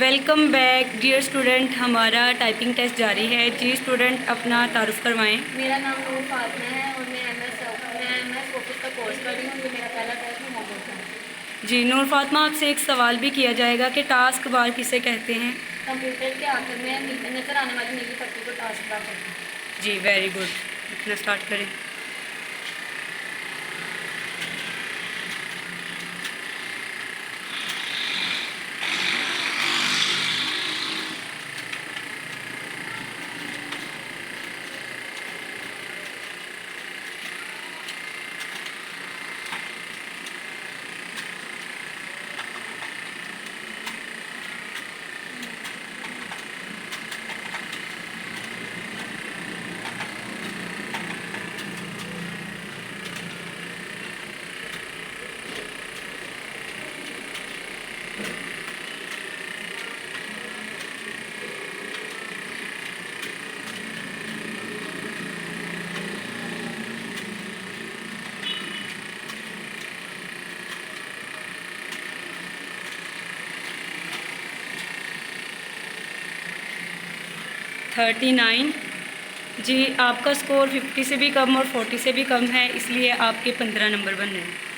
Welcome back dear student. हमारा typing test जारी है जी। स्टूडेंट अपना तारुफ करवाएं। मेरा नाम नूर फातिमा है और मैं एमएस ऑफिस का कोर्स कर रही हूँ। ये मेरा पहला टेस्ट है मोबाइल का। जी नूर फातिमा, आपसे एक सवाल भी किया जाएगा कि टास्क बार किसे कहते हैं। कंप्यूटर के आखिर में नजर आने वाली नीली पट्टी को टास्क बार कहते हैं। जी वेरी गुड। इतना स्टार्ट करें। थर्टी 39। जी आपका स्कोर 50 से भी कम और 40 से भी कम है, इसलिए आपके 15 नंबर बन रहे हैं।